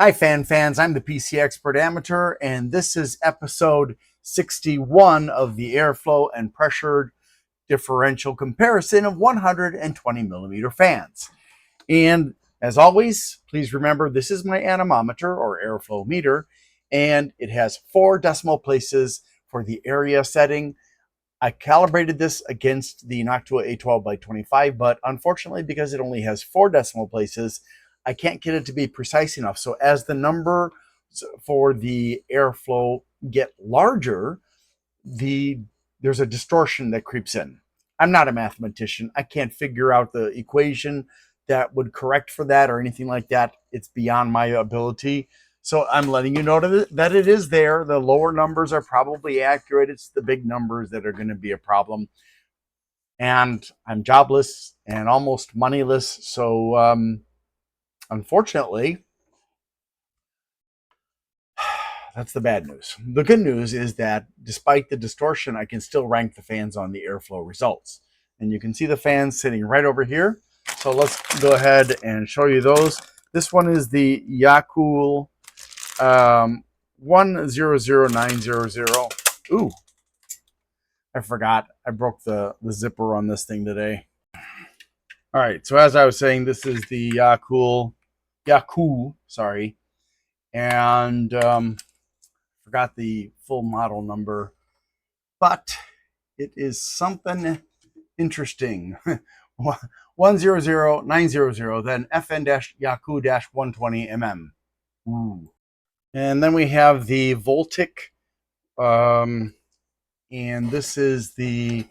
Hi, fans. I'm the PC Expert Amateur, and this is episode 61 of the airflow and pressure differential comparison of 120 millimeter fans. And as always, please remember this is my anemometer or airflow meter, and it has 4 decimal places for the area setting. I calibrated this against the Noctua A12-25, but unfortunately, because it only has 4 decimal places, I can't get it to be precise enough. So as the number for the airflow get larger, there's a distortion that creeps in. I'm not a mathematician. I can't figure out the equation that would correct for that or anything like that. It's beyond my ability. So I'm letting you know that it is there. The lower numbers are probably accurate. It's the big numbers that are going to be a problem. And I'm jobless and almost moneyless. So unfortunately, that's the bad news. The good news is that despite the distortion, I can still rank the fans on the airflow results. And you can see the fans sitting right over here. So let's go ahead and show you those. This one is the SXDOOL 100900. Ooh, I forgot. I broke the zipper on this thing today. All right, so as I was saying, this is the SXDOOL, sorry. And forgot the full model number, but it is something interesting. 100900, then FN-Yaku-120mm. Ooh. And then we have the Voltik, and this is the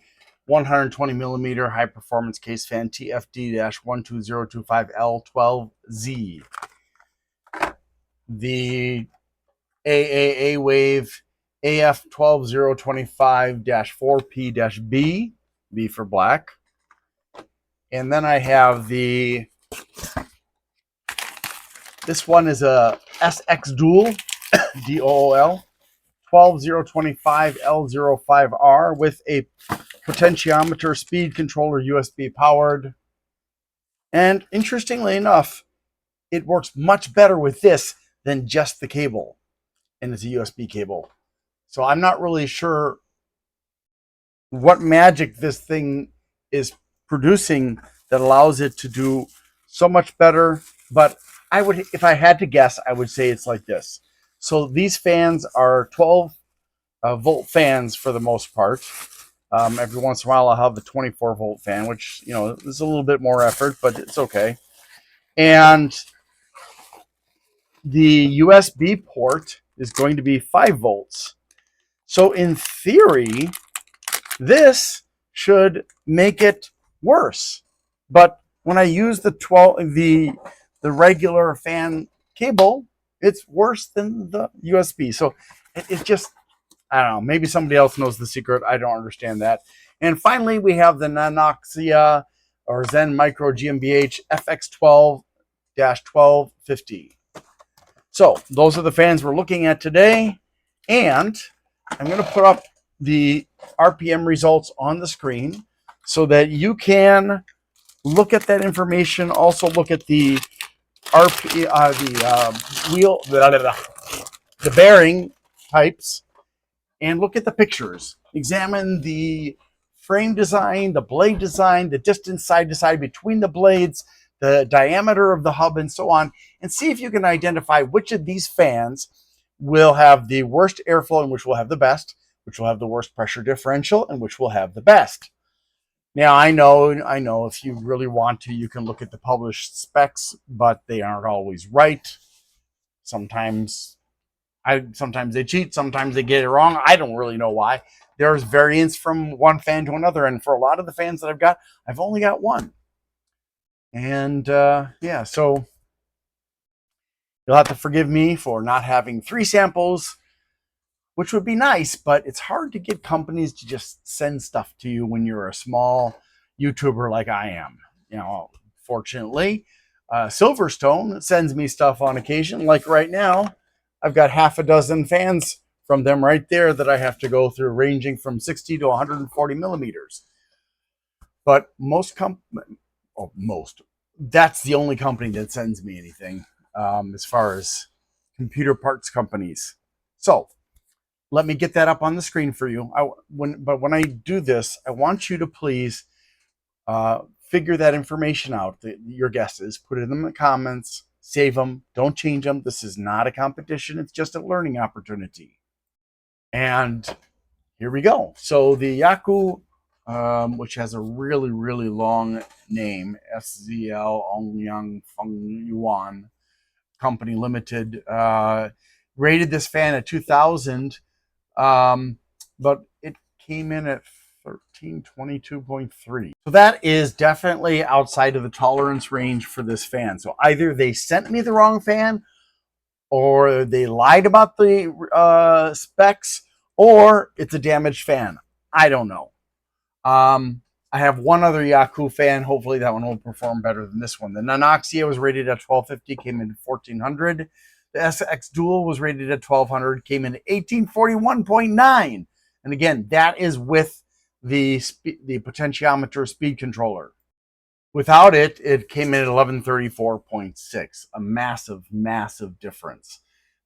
120 millimeter high performance case fan TFD-12025L12Z. The AAAWave AF12025-4P-B, B for black. And then I have this one is a SXDOOL, DOOL, 12025L05R with a potentiometer, speed controller, USB powered. And interestingly enough, it works much better with this than just the cable. And it's a USB cable. So I'm not really sure what magic this thing is producing that allows it to do so much better. But I would, if I had to guess, I would say it's like this. So these fans are 12 volt fans for the most part. Every once in a while I'll have the 24 volt fan, which, you know, is a little bit more effort, but it's okay. And the USB port is going to be 5 volts. So in theory, this should make it worse. But when I use the regular fan cable, it's worse than the USB. So it's just, I don't know, maybe somebody else knows the secret. I don't understand that. And finally, we have the Nanoxia or Zen Micro GmbH FX12-1250. So those are the fans we're looking at today. And I'm going to put up the RPM results on the screen so that you can look at that information. Also look at the the bearing types, and look at the pictures. Examine the frame design, the blade design, the distance side to side between the blades, the diameter of the hub, and so on, and see if you can identify which of these fans will have the worst airflow and which will have the best, which will have the worst pressure differential, and which will have the best. Now, I know if you really want to, you can look at the published specs, but they aren't always right. Sometimes they cheat, sometimes they get it wrong. I don't really know why. There's variance from one fan to another, and for a lot of the fans that I've got, I've only got one. And yeah, so you'll have to forgive me for not having 3 samples, which would be nice, but it's hard to get companies to just send stuff to you when you're a small YouTuber like I am. You know, fortunately, Silverstone sends me stuff on occasion. Like right now, I've got half a dozen fans from them right there that I have to go through, ranging from 60 to 140 millimeters. But that's the only company that sends me anything as far as computer parts companies. So let me get that up on the screen for you. But when I do this, I want you to please figure that information out, your guesses, put it in the comments, save them, don't change them. This is not a competition. It's just a learning opportunity. And here we go. So the Yaku, which has a really, really long name, SZL Ongyang Feng Yuan Company Limited, rated this fan at 2000, but it came in at 1322.3. So that is definitely outside of the tolerance range for this fan. So either they sent me the wrong fan, or they lied about the specs, or it's a damaged fan. I don't know. I have one other Yaku fan. Hopefully that one will perform better than this one. The Nanoxia was rated at 1250, came in at 1400. The SXDOOL was rated at 1200, came in at 1841.9. And again, that is with the potentiometer speed controller. Without it, it came in at 1134.6, a massive, massive difference.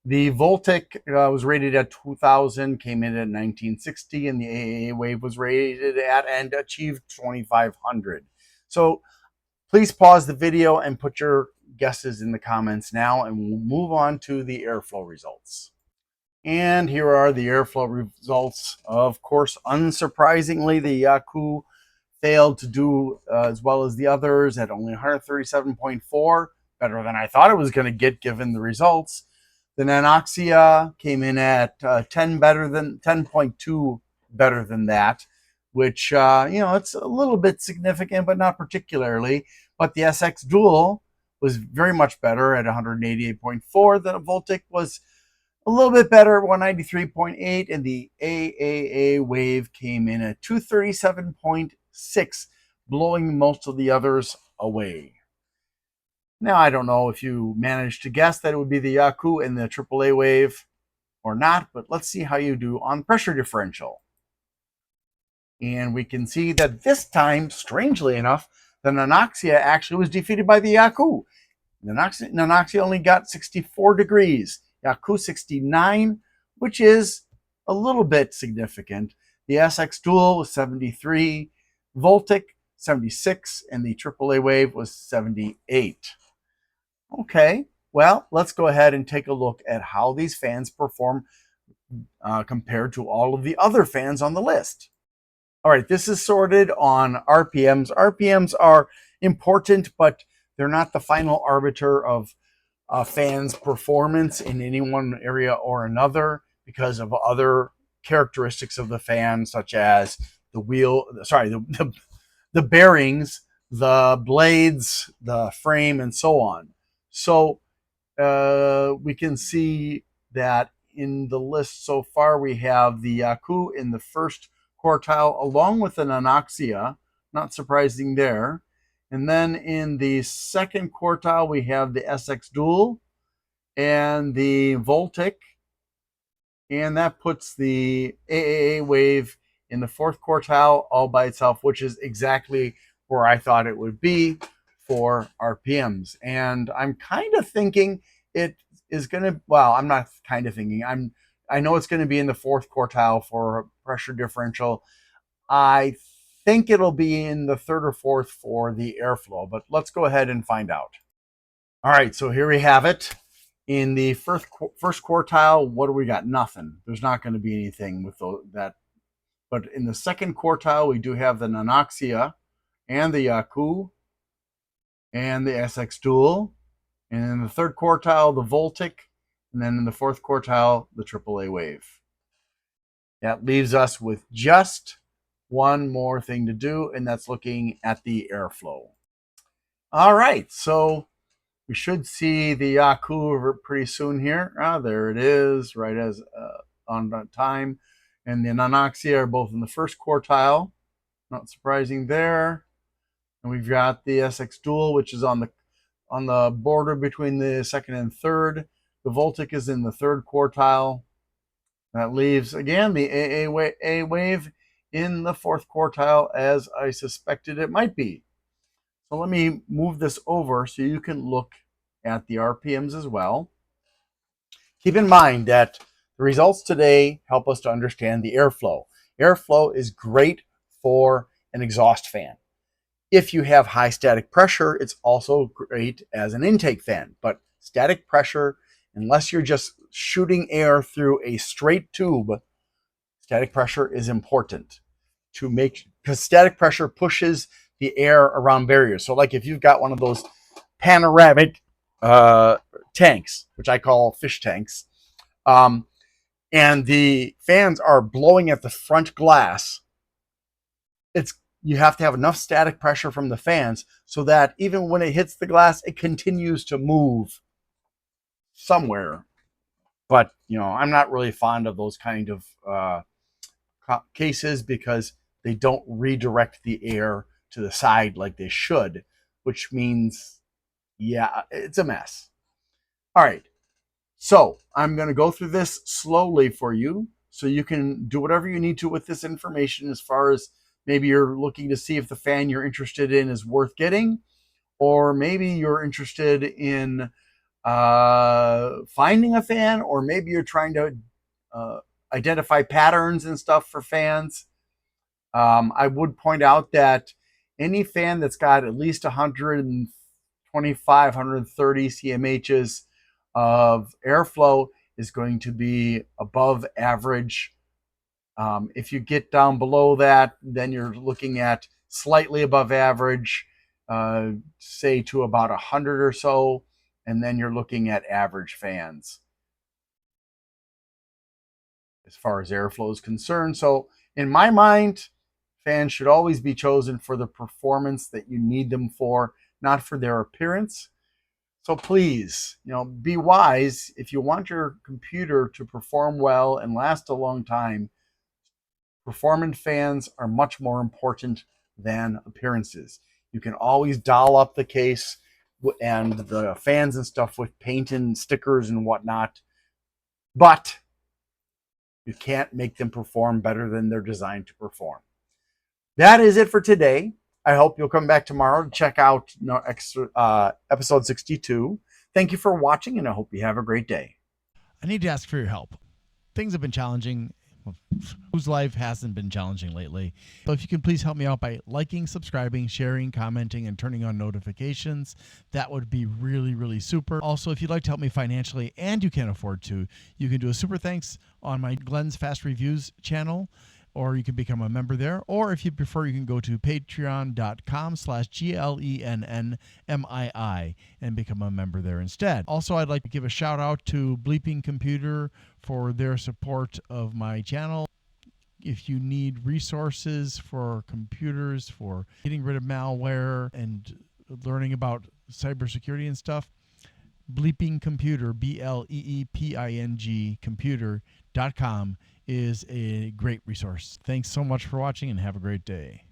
The Voltik was rated at 2000, came in at 1960, and the AAAWave was rated at and achieved 2500. So please pause the video and put your guesses in the comments now, and we'll move on to the airflow results. And here are the airflow results. Of course, unsurprisingly, the Yaku failed to do as well as the others at only 137.4, better than I thought it was going to get given the results. The Nanoxia came in at 10.2 better than that, which it's a little bit significant, but not particularly. But the SXDOOL was very much better at 188.4. The Voltik was a little bit better at 193.8, and the AAAWave came in at 237.6, blowing most of the others away. Now, I don't know if you managed to guess that it would be the Yaku and the AAAWave or not, but let's see how you do on pressure differential. And we can see that this time, strangely enough, the Nanoxia actually was defeated by the Yaku. Nanoxia only got 64 degrees. Yaku 69, which is a little bit significant. The SXDOOL was 73, Voltik 76, and the AAAWave was 78. Okay, well, let's go ahead and take a look at how these fans perform compared to all of the other fans on the list. All right, this is sorted on RPMs. RPMs are important, but they're not the final arbiter of fans' performance in any one area or another, because of other characteristics of the fan, such as the bearings, the blades, the frame, and so on. So we can see that in the list so far, we have the Yaku in the first quartile, along with the Nanoxia, not surprising there. And then in the second quartile, we have the SXDOOL and the Voltik, and that puts the AAAWave in the fourth quartile all by itself, which is exactly where I thought it would be for RPMs. And I'm kind of thinking it is going to, well, I'm not kind of thinking, I know it's going to be in the fourth quartile for pressure differential. I think it'll be in the third or fourth for the airflow, but let's go ahead and find out. All right, so here we have it. In the first quartile, what do we got? Nothing. There's not going to be anything with that. But in the second quartile, we do have the Nanoxia and the Yaku and the SXDOOL. And in the third quartile, the Voltik. And then in the fourth quartile, the AAAWave. That leaves us with just one more thing to do, and that's looking at the airflow. All right, so we should see the Yaku pretty soon here. There it is, right as on time. And the Nanoxia are both in the first quartile. Not surprising there. And we've got the SXDOOL, which is on the border between the second and third. The Voltik is in the third quartile. That leaves, again, the AAAWave in the fourth quartile, as I suspected it might be. So let me move this over so you can look at the RPMs as well. Keep in mind that the results today help us to understand the airflow. Airflow is great for an exhaust fan. If you have high static pressure, it's also great as an intake fan. But static pressure, unless you're just shooting air through a straight tube, static pressure is important to make, because static pressure pushes the air around barriers. So like if you've got one of those panoramic tanks, which I call fish tanks, and the fans are blowing at the front glass, you have to have enough static pressure from the fans so that even when it hits the glass, it continues to move somewhere. But I'm not really fond of those kind of cases because they don't redirect the air to the side like they should, which means, yeah, it's a mess. All right. So I'm going to go through this slowly for you so you can do whatever you need to with this information, as far as maybe you're looking to see if the fan you're interested in is worth getting, or maybe you're interested in finding a fan, or maybe you're trying to identify patterns and stuff for fans. I would point out that any fan that's got at least 125, 130 CMHs of airflow is going to be above average. If you get down below that, then you're looking at slightly above average, say to about 100 or so, and then you're looking at average fans as far as airflow is concerned. So in my mind, fans should always be chosen for the performance that you need them for, not for their appearance. So please, be wise. If you want your computer to perform well and last a long time, performance fans are much more important than appearances. You can always doll up the case and the fans and stuff with paint and stickers and whatnot, but you can't make them perform better than they're designed to perform. That is it for today. I hope you'll come back tomorrow to check out episode 62. Thank you for watching, and I hope you have a great day. I need to ask for your help. Things have been challenging. Well, whose life hasn't been challenging lately? So if you can please help me out by liking, subscribing, sharing, commenting, and turning on notifications, that would be really, really super. Also, if you'd like to help me financially and you can't afford to, you can do a super thanks on my Glenn's Fast Reviews channel, or you can become a member there. Or if you prefer, you can go to patreon.com/GLENNMII and become a member there instead. Also, I'd like to give a shout out to Bleeping Computer for their support of my channel. If you need resources for computers, for getting rid of malware and learning about cybersecurity and stuff, Bleeping Computer, BLEEPING computer.com is a great resource. Thanks so much for watching and have a great day.